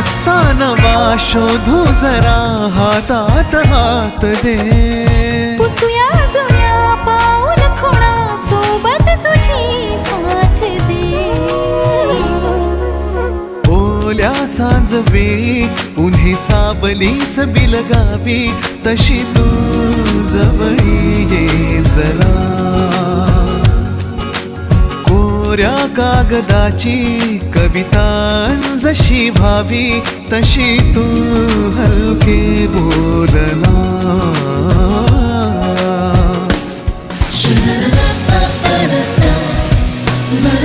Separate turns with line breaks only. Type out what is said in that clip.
रस्ता नवा शोधू जरा, हातात हात दे.
पुसूया जुन्या पाऊल खुणा, सोबत तुझी साथ दे.
ओल्या सांजवेळी उन्ही सावलीच बिलगावी, तशी तू जवळी ये जरा. कोऱ्या कागदाची कविता जशी व्हावी, तशी तू हलके बोलना.
Sha-da-da-da-da-da-da.